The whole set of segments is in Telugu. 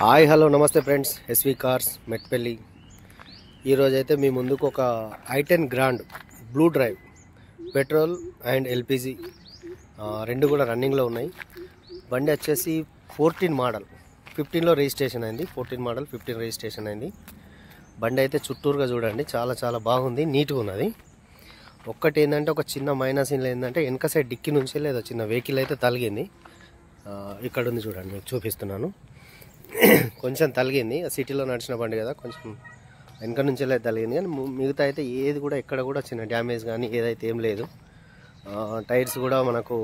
హాయ్ హలో నమస్తే ఫ్రెండ్స్, ఎస్వి కార్స్ మెట్పల్లి. ఈరోజైతే మీ ముందుకు ఒక i10 grand blue drive petrol and LPG రెండు కూడా రన్నింగ్లో ఉన్నాయి. బండి వచ్చేసి 14 మోడల్ 15లో రిజిస్ట్రేషన్ అయింది. 14 మోడల్ 15 రిజిస్ట్రేషన్ అయింది. బండి అయితే చుట్టూరుగా చూడండి, చాలా చాలా బాగుంది, నీట్గా ఉన్నది. ఒక్కటి ఏంటంటే ఒక చిన్న మైనస్ ఏంటంటే వెనక సైడ్ డిక్కి నుంచి లేదా చిన్న వెహికల్ అయితే తలిగింది. ఇక్కడ ఉంది చూడండి, మీకు చూపిస్తున్నాను. కొంచెం తలిగింది, సిటీలో నడిచిన బండి కదా, కొంచెం వెనక నుంచి అయితే తలిగింది. కానీ మిగతా అయితే ఏది కూడా ఎక్కడ కూడా చిన్న డ్యామేజ్ కానీ ఏదైతే ఏం లేదు. టైర్స్ కూడా మనకు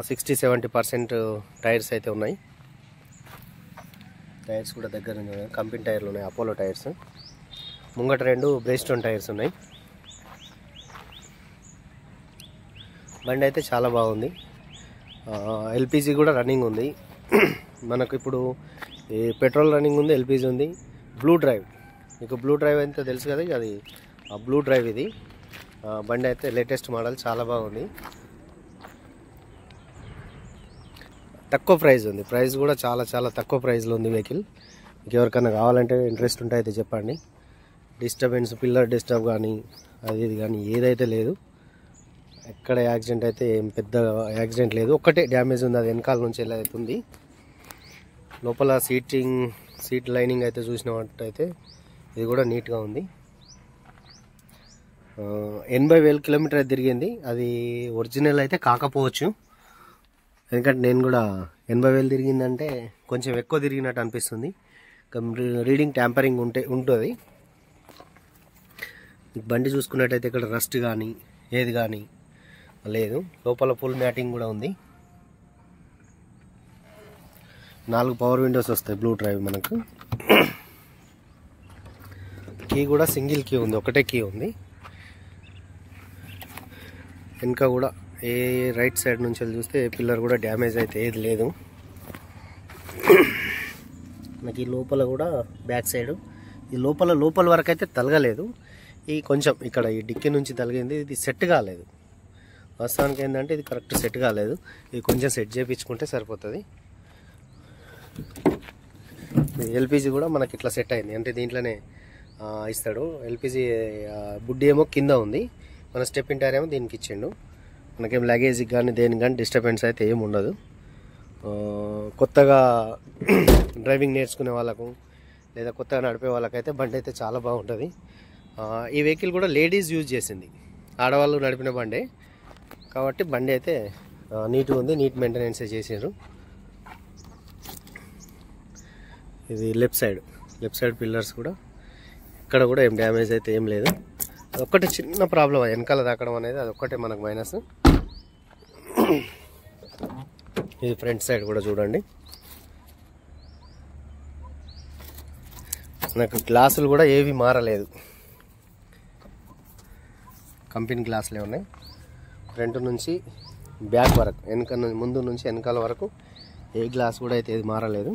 60-70% టైర్స్ అయితే ఉన్నాయి. టైర్స్ కూడా దగ్గర కంపెనీ టైర్లు ఉన్నాయి, అపోలో టైర్స్. ముంగట 2 బ్రేస్టోన్ టైర్స్ ఉన్నాయి. బండి అయితే చాలా బాగుంది. ఎల్పిజి కూడా రన్నింగ్ ఉంది. మనకు ఇప్పుడు ఈ పెట్రోల్ రన్నింగ్ ఉంది, ఎల్పిజి ఉంది. బ్లూ డ్రైవ్, మీకు బ్లూ డ్రైవ్ అయితే తెలుసు కదా, అది ఆ బ్లూ డ్రైవ్ ఇది. బండి అయితే లేటెస్ట్ మోడల్, చాలా బాగుంది. తక్కువ ప్రైస్ ఉంది, ప్రైస్ కూడా చాలా చాలా తక్కువ ప్రైస్లో ఉంది వెహికల్. మీకు ఎవరికైనా కావాలంటే ఇంట్రెస్ట్ ఉంటే అయితే చెప్పండి. డిస్టర్బెన్స్, పిల్లర్ డిస్టర్బ్ కానీ అది ఇది కానీ ఏదైతే లేదు. ఎక్కడ యాక్సిడెంట్ అయితే ఏం పెద్ద యాక్సిడెంట్ లేదు. ఒక్కటే డ్యామేజ్ ఉంది, అది వెనకాల నుంచి ఎలా అవుతుంది. లోపల సీట్ లైనింగ్ అయితే చూసినట్టయితే ఇది కూడా నీట్గా ఉంది. 80,000 కిలోమీటర్ తిరిగింది. అది ఒరిజినల్ అయితే కాకపోవచ్చు, ఎందుకంటే నేను కూడా 80,000 తిరిగిందంటే కొంచెం ఎక్కువ తిరిగినట్టు అనిపిస్తుంది. రీడింగ్ ట్యాంపరింగ్ ఉంటుంది. బండి చూసుకున్నట్టయితే ఇక్కడ రస్ట్ కానీ ఏది కానీ లేదు. లోపల ఫుల్ మ్యాటింగ్ కూడా ఉంది. 4 పవర్ విండోస్ వస్తాయి బ్లూ డ్రైవ్ మనకు. కీ కూడా సింగిల్ కీ ఉంది, ఒకటే కీ ఉంది. వెనక కూడా ఏ రైట్ సైడ్ నుంచి చూస్తే పిల్లర్ కూడా డ్యామేజ్ అయితే ఏది లేదు. మనకి ఈ లోపల కూడా బ్యాక్ సైడ్ ఈ లోపల వరకు అయితే తలగలేదు. ఈ కొంచెం ఇక్కడ ఈ డిక్కి నుంచి తలిగింది, ఇది సెట్ కాలేదు. వాస్తవానికి ఏంటంటే ఇది కరెక్ట్ సెట్ కాలేదు. ఇది కొంచెం సెట్ చేయించుకుంటే సరిపోతుంది. ఎల్పిజి కూడా మనకి ఇట్లా సెట్ అయింది, అంటే దీంట్లోనే ఇస్తాడు. ఎల్పిజి బుడ్డి ఏమో కింద ఉంది, మన స్టెప్ ఇన్ టైర్ ఏమో దీనికి ఇచ్చిండు. మనకేం లగేజ్కి కానీ దేనికి కానీ డిస్టర్బెన్స్ అయితే ఏమి ఉండదు. కొత్తగా డ్రైవింగ్ నేర్చుకునే వాళ్ళకు లేదా కొత్తగా నడిపే వాళ్ళకైతే బండి అయితే చాలా బాగుంటుంది. ఈ వెహికల్ కూడా లేడీస్ యూజ్ చేసింది, ఆడవాళ్ళు నడిపిన బండి కాబట్టి బండి అయితే నీట్గా ఉంది, నీట్ మెయింటెనెన్స్ చేసారు. ఇది లెఫ్ట్ సైడ్ పిల్లర్స్ కూడా ఇక్కడ కూడా ఏం డ్యామేజ్ అయితే ఏం లేదు. అదొక్కటి చిన్న ప్రాబ్లం, వెనకాల తాకడం అనేది అదొక్కటే మనకు మైనస్. ఇది ఫ్రంట్ సైడ్ కూడా చూడండి, నాకు గ్లాసులు కూడా ఏవి మారలేదు, కంపెనీ గ్లాసులే ఉన్నాయి. ఫ్రంట్ నుంచి బ్యాక్ వరకు, ముందు నుంచి వెనకాల వరకు ఏ గ్లాస్ కూడా అయితే ఏది మారలేదు.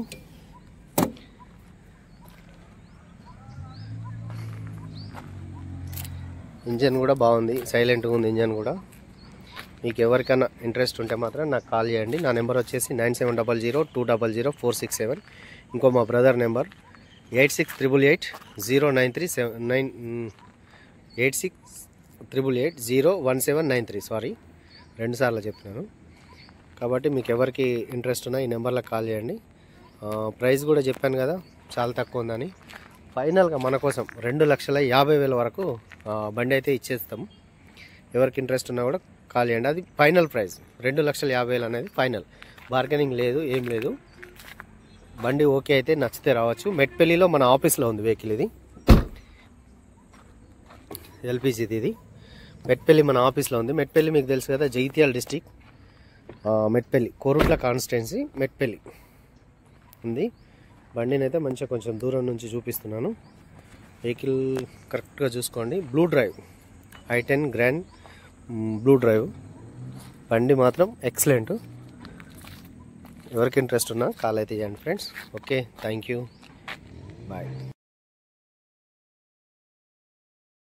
ఇంజన్ కూడా బాగుంది, సైలెంట్గా ఉంది ఇంజన్ కూడా. మీకు ఎవరికైనా ఇంట్రెస్ట్ ఉంటే మాత్రం నాకు కాల్ చేయండి. నా నెంబర్ వచ్చేసి 9700200467. ఇంకో మా బ్రదర్ నెంబర్ 86888093 8688801793. సారీ, 2 సార్లు చెప్పినాను. కాబట్టి మీకు ఎవరికి ఇంట్రెస్ట్ ఉన్నా ఈ నెంబర్లో కాల్ చేయండి. ప్రైస్ కూడా చెప్పాను కదా, చాలా తక్కువ ఉందని. ఫైనల్గా మన కోసం 2,50,000 వరకు బండి అయితే ఇచ్చేస్తాము. ఎవరికి ఇంట్రెస్ట్ ఉన్నా కూడా కాల్ చేయండి. అది ఫైనల్ ప్రైస్ 2,50,000 అనేది ఫైనల్, బార్గెనింగ్ లేదు, ఏం లేదు. బండి ఓకే అయితే నచ్చితే రావచ్చు. మెట్పల్లిలో మన ఆఫీస్లో ఉంది వెహికల్. ఇది ఎల్పిజిది, ఇది మెట్పల్లి మన ఆఫీస్లో ఉంది. మెట్పల్లి మీకు తెలుసు కదా, జగిత్యాల డిస్టిక్, మెట్పల్లి కోరుట్ల కాన్స్టిట్యున్సీ మెట్పల్లి ఉంది. బండిని అయితే మంచిగా కొంచెం దూరం నుంచి చూపిస్తున్నాను. వెహికల్ కరెక్ట్గా చూసుకోండి. Blue drive i10 grand blue drive బండి మాత్రం ఎక్సలెంట్. ఎవరికి ఇంట్రెస్ట్ ఉన్నా కాల్ అయితే చేయండి friends. Okay, thank you, bye.